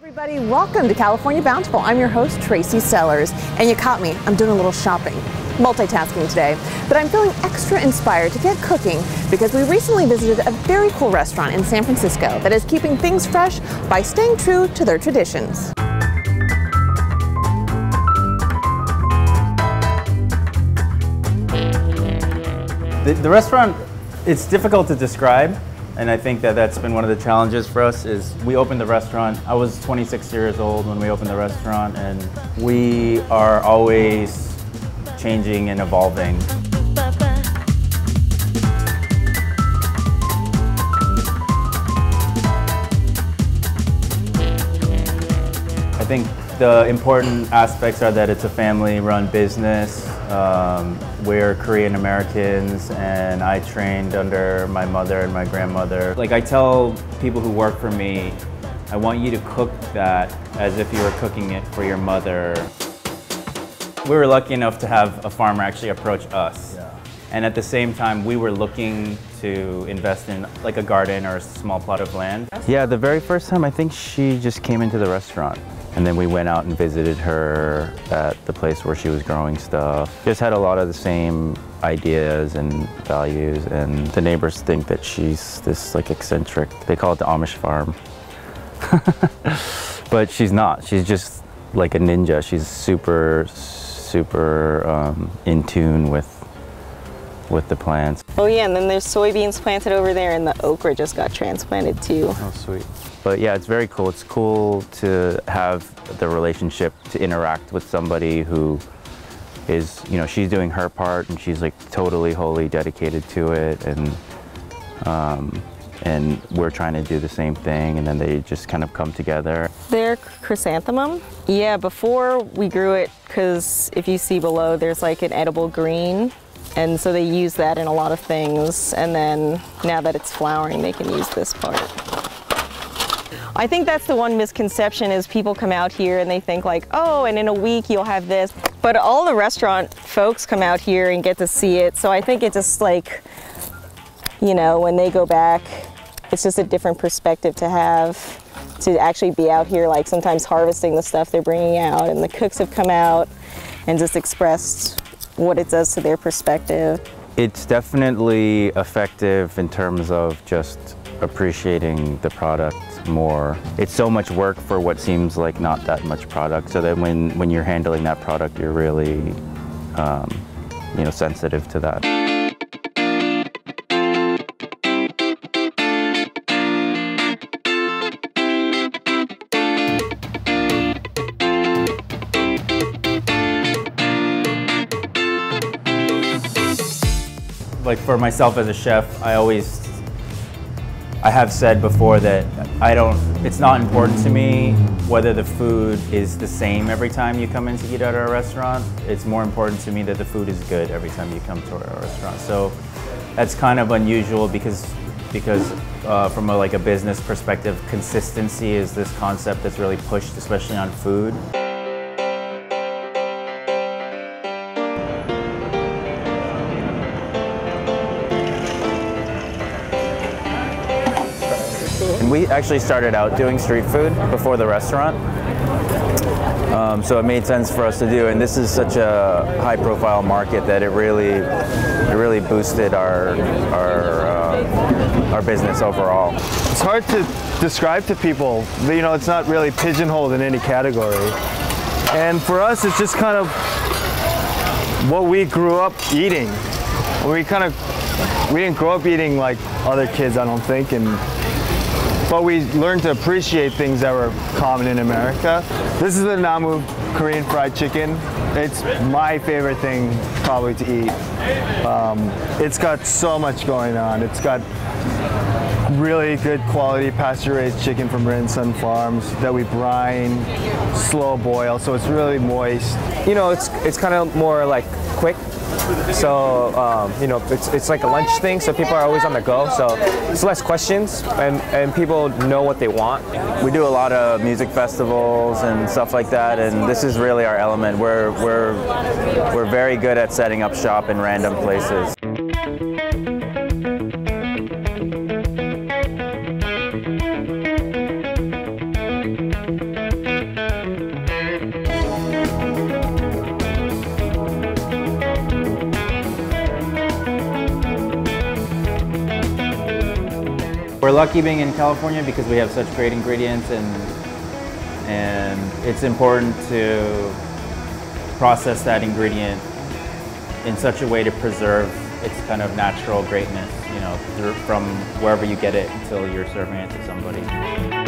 Everybody, welcome to California Bountiful. I'm your host, Tracy Sellers, and you caught me. I'm doing a little shopping, multitasking today, but I'm feeling extra inspired to get cooking because we recently visited a very cool restaurant in San Francisco that is keeping things fresh by staying true to their traditions. The restaurant, it's difficult to describe, and I think that that's been one of the challenges for us. Is we opened the restaurant, I was 26 years old when we opened the restaurant, and we are always changing and evolving. I think the important aspects are that it's a family-run business. We're Korean Americans, and I trained under my mother and my grandmother. Like, I tell people who work for me, I want you to cook that as if you were cooking it for your mother. We were lucky enough to have a farmer actually approach us. Yeah. And at the same time, we were looking to invest in like a garden or a small plot of land. Yeah, the very first time, I think she just came into the restaurant. And then we went out and visited her at the place where she was growing stuff. Just had a lot of the same ideas and values, and the neighbors think that she's this like eccentric, they call it the Amish farm. But she's not, she's just like a ninja. She's super in tune with the plants. Oh yeah, and then there's soybeans planted over there, and the okra just got transplanted too. Oh, sweet. But yeah, it's very cool. It's cool to have the relationship, to interact with somebody who is, you know, she's doing her part and she's like totally, wholly dedicated to it, and we're trying to do the same thing, and then they just kind of come together. They're chrysanthemum. Yeah, before we grew it, because if you see below, there's like an edible green. And so they use that in a lot of things, and then now that it's flowering, they can use this part. I think that's the one misconception, is people come out here and they think like, oh, and in a week you'll have this. But all the restaurant folks come out here and get to see it, so I think it just like, you know, when they go back, it's just a different perspective to have, to actually be out here, like sometimes harvesting the stuff they're bringing out, and the cooks have come out and just expressed what it does to their perspective. It's definitely effective in terms of just appreciating the product more. It's so much work for what seems like not that much product, so that when you're handling that product, you're really you know, sensitive to that. Like for myself as a chef, I have said before that it's not important to me whether the food is the same every time you come in to eat at our restaurant. It's more important to me that the food is good every time you come to our restaurant. So that's kind of unusual because from like a business perspective, consistency is this concept that's really pushed, especially on food. And we actually started out doing street food before the restaurant, so it made sense for us to do. And this is such a high-profile market that it really boosted our business overall. It's hard to describe to people. You know, it's not really pigeonholed in any category. And for us, it's just kind of what we grew up eating. We didn't grow up eating like other kids, I don't think, but we learned to appreciate things that were common in America. This is the Namu Korean fried chicken. It's my favorite thing probably to eat. It's got so much going on. It's got really good quality pasture-raised chicken from Rinsun Farms that we brine, slow boil, so it's really moist. You know, it's kind of more like quick. So, you know, it's like a lunch thing, so people are always on the go, so it's less questions, and people know what they want. We do a lot of music festivals and stuff like that, and this is really our element. We're very good at setting up shop in random places. We're lucky being in California because we have such great ingredients, and it's important to process that ingredient in such a way to preserve its kind of natural greatness, you know, from wherever you get it until you're serving it to somebody.